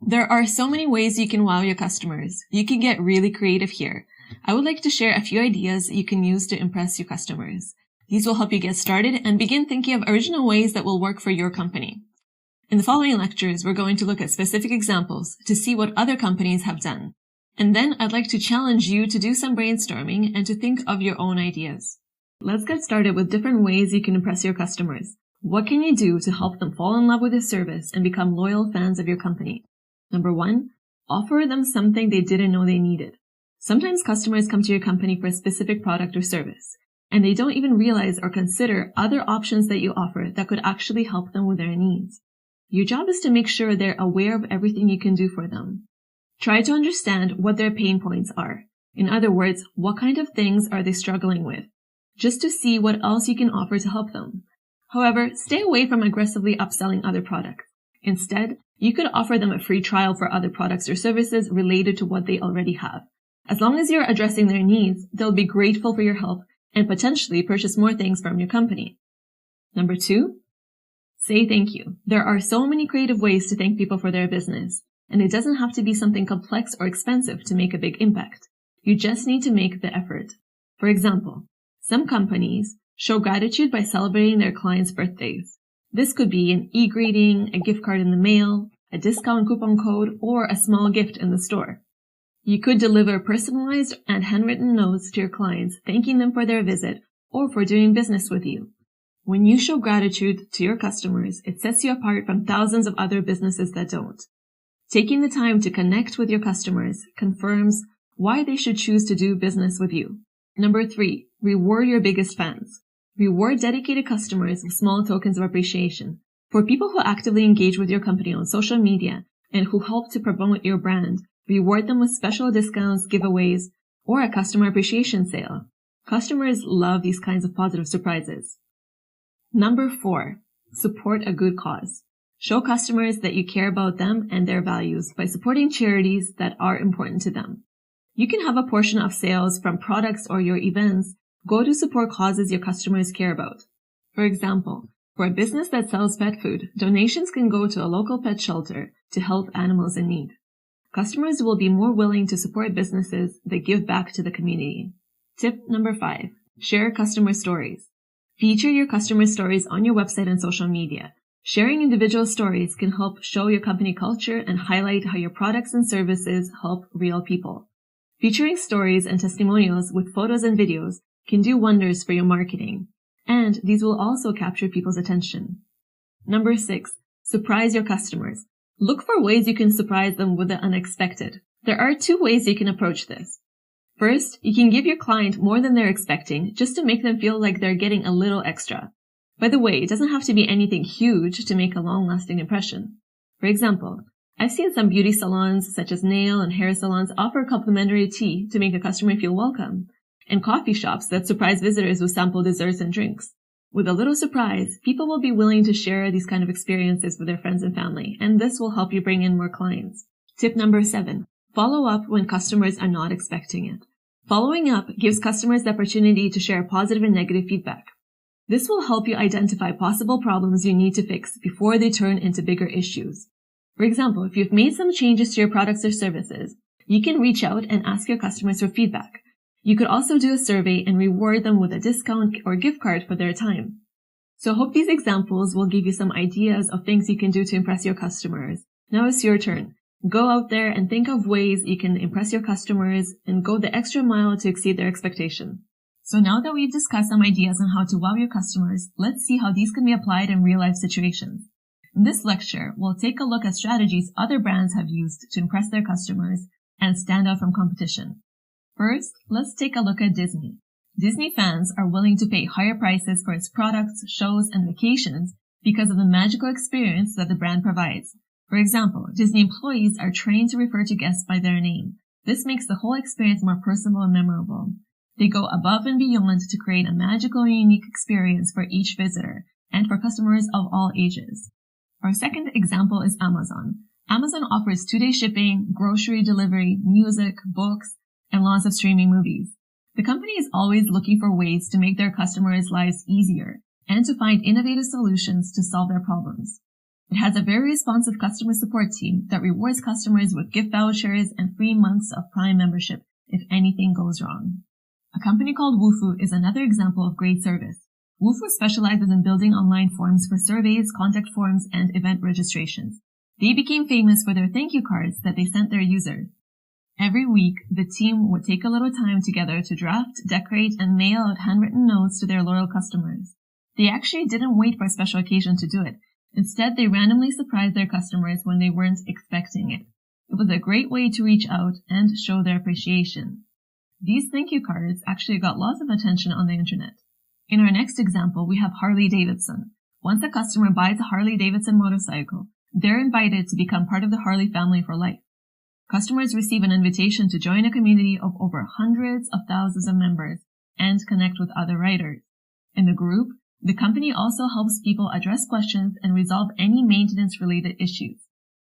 There are so many ways you can wow your customers. You can get really creative here. I would like to share a few ideas you can use to impress your customers. These will help you get started and begin thinking of original ways that will work for your company. In the following lectures, we're going to look at specific examples to see what other companies have done. And then I'd like to challenge you to do some brainstorming and to think of your own ideas. Let's get started with different ways you can impress your customers. What can you do to help them fall in love with your service and become loyal fans of your company? Number 1, offer them something they didn't know they needed. Sometimes customers come to your company for a specific product or service, and they don't even realize or consider other options that you offer that could actually help them with their needs. Your job is to make sure they're aware of everything you can do for them. Try to understand what their pain points are. In other words, what kind of things are they struggling with? Just to see what else you can offer to help them. However, stay away from aggressively upselling other products. Instead, you could offer them a free trial for other products or services related to what they already have. As long as you're addressing their needs, they'll be grateful for your help and potentially purchase more things from your company. Number 2, say thank you. There are so many creative ways to thank people for their business, and it doesn't have to be something complex or expensive to make a big impact. You just need to make the effort. For example, some companies show gratitude by celebrating their clients' birthdays. This could be an e-greeting, a gift card in the mail, a discount coupon code, or a small gift in the store. You could deliver personalized and handwritten notes to your clients thanking them for their visit or for doing business with you. When you show gratitude to your customers, it sets you apart from thousands of other businesses that don't. Taking the time to connect with your customers confirms why they should choose to do business with you. Number 3, reward your biggest fans. Reward dedicated customers with small tokens of appreciation. For people who actively engage with your company on social media and who help to promote your brand, reward them with special discounts, giveaways, or a customer appreciation sale. Customers love these kinds of positive surprises. Number 4, support a good cause. Show customers that you care about them and their values by supporting charities that are important to them. You can have a portion of sales from products or your events go to support causes your customers care about. For example, for a business that sells pet food, donations can go to a local pet shelter to help animals in need. Customers will be more willing to support businesses that give back to the community. Tip number 5, share customer stories. Feature your customer stories on your website and social media. Sharing individual stories can help show your company culture and highlight how your products and services help real people. Featuring stories and testimonials with photos and videos can do wonders for your marketing, and these will also capture people's attention. Number 6, surprise your customers. Look for ways you can surprise them with the unexpected. There are 2 ways you can approach this. First, you can give your client more than they're expecting just to make them feel like they're getting a little extra. By the way, it doesn't have to be anything huge to make a long-lasting impression. For example, I've seen some beauty salons such as nail and hair salons offer complimentary tea to make the customer feel welcome, and coffee shops that surprise visitors with sample desserts and drinks. With a little surprise, people will be willing to share these kind of experiences with their friends and family, and this will help you bring in more clients. Tip number 7, follow up when customers are not expecting it. Following up gives customers the opportunity to share positive and negative feedback. This will help you identify possible problems you need to fix before they turn into bigger issues. For example, if you've made some changes to your products or services, you can reach out and ask your customers for feedback. You could also do a survey and reward them with a discount or gift card for their time. So I hope these examples will give you some ideas of things you can do to impress your customers. Now it's your turn. Go out there and think of ways you can impress your customers and go the extra mile to exceed their expectation. So now that we've discussed some ideas on how to wow your customers, let's see how these can be applied in real-life situations. In this lecture, we'll take a look at strategies other brands have used to impress their customers and stand out from competition. First, let's take a look at Disney. Disney fans are willing to pay higher prices for its products, shows, and vacations because of the magical experience that the brand provides. For example, Disney employees are trained to refer to guests by their name. This makes the whole experience more personal and memorable. They go above and beyond to create a magical and unique experience for each visitor and for customers of all ages. Our second example is Amazon. Amazon offers 2-day shipping, grocery delivery, music, books, and lots of streaming movies. The company is always looking for ways to make their customers' lives easier and to find innovative solutions to solve their problems. It has a very responsive customer support team that rewards customers with gift vouchers and free months of Prime membership if anything goes wrong. A company called Wufoo is another example of great service. Wufoo specializes in building online forms for surveys, contact forms, and event registrations. They became famous for their thank you cards that they sent their users. Every week, the team would take a little time together to draft, decorate, and mail out handwritten notes to their loyal customers. They actually didn't wait for a special occasion to do it. Instead, they randomly surprised their customers when they weren't expecting it. It was a great way to reach out and show their appreciation. These thank you cards actually got lots of attention on the internet. In our next example, we have Harley-Davidson. Once a customer buys a Harley-Davidson motorcycle, they're invited to become part of the Harley family for life. Customers receive an invitation to join a community of over hundreds of thousands of members and connect with other riders. In the group, the company also helps people address questions and resolve any maintenance-related issues.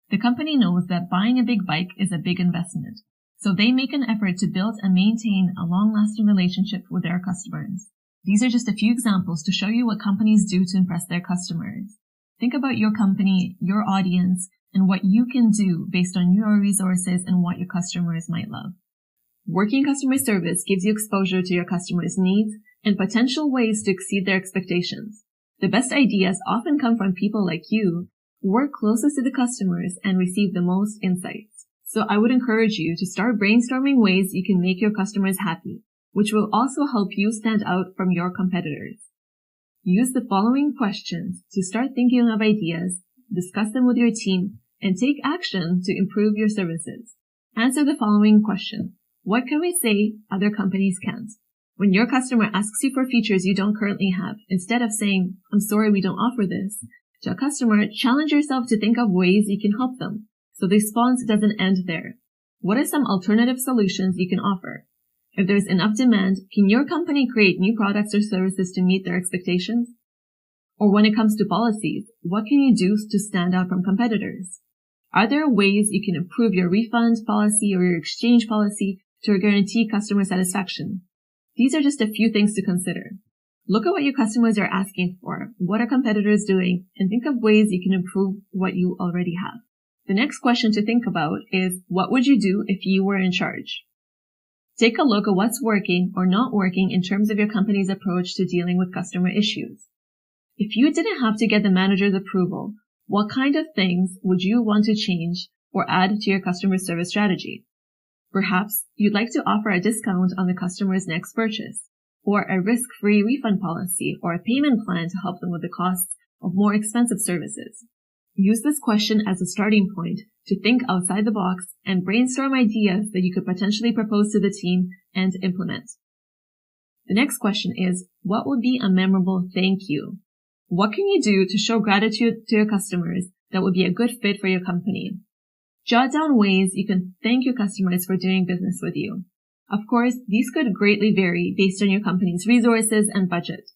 The company knows that buying a big bike is a big investment, so they make an effort to build and maintain a long-lasting relationship with their customers. These are just a few examples to show you what companies do to impress their customers. Think about your company, your audience, and what you can do based on your resources and what your customers might love. Working customer service gives you exposure to your customers' needs and potential ways to exceed their expectations. The best ideas often come from people like you who work closest to the customers and receive the most insights. So I would encourage you to start brainstorming ways you can make your customers happy, which will also help you stand out from your competitors. Use the following questions to start thinking of ideas, discuss them with your team, and take action to improve your services. Answer the following question. What can we say other companies can't? When your customer asks you for features you don't currently have, instead of saying, "I'm sorry, we don't offer this," to a customer, challenge yourself to think of ways you can help them, so the response doesn't end there. What are some alternative solutions you can offer? If there's enough demand, can your company create new products or services to meet their expectations? Or when it comes to policies, what can you do to stand out from competitors? Are there ways you can improve your refund policy or your exchange policy to guarantee customer satisfaction? These are just a few things to consider. Look at what your customers are asking for, what are competitors doing, and think of ways you can improve what you already have. The next question to think about is, what would you do if you were in charge? Take a look at what's working or not working in terms of your company's approach to dealing with customer issues. If you didn't have to get the manager's approval, what kind of things would you want to change or add to your customer service strategy? Perhaps you'd like to offer a discount on the customer's next purchase, or a risk-free refund policy, or a payment plan to help them with the costs of more expensive services. Use this question as a starting point to think outside the box and brainstorm ideas that you could potentially propose to the team and implement. The next question is, what would be a memorable thank you? What can you do to show gratitude to your customers that would be a good fit for your company? Jot down ways you can thank your customers for doing business with you. Of course, these could greatly vary based on your company's resources and budget.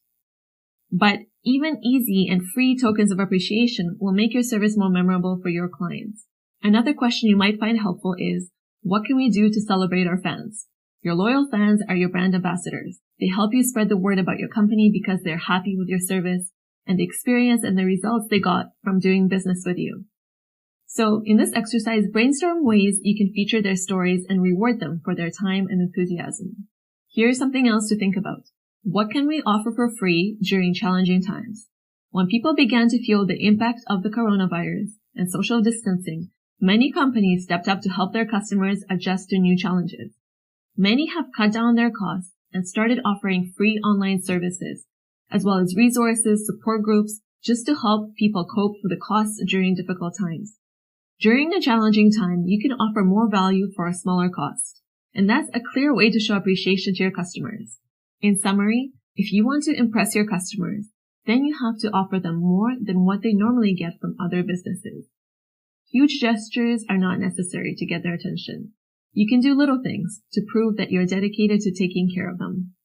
But even easy and free tokens of appreciation will make your service more memorable for your clients. Another question you might find helpful is, what can we do to celebrate our fans? Your loyal fans are your brand ambassadors. They help you spread the word about your company because they're happy with your service and the experience and the results they got from doing business with you. So in this exercise, brainstorm ways you can feature their stories and reward them for their time and enthusiasm. Here's something else to think about. What can we offer for free during challenging times? When people began to feel the impact of the coronavirus and social distancing, many companies stepped up to help their customers adjust to new challenges. Many have cut down their costs and started offering free online services, as well as resources, support groups, just to help people cope with the costs during difficult times. During a challenging time, you can offer more value for a smaller cost, and that's a clear way to show appreciation to your customers. In summary, if you want to impress your customers, then you have to offer them more than what they normally get from other businesses. Huge gestures are not necessary to get their attention. You can do little things to prove that you're dedicated to taking care of them.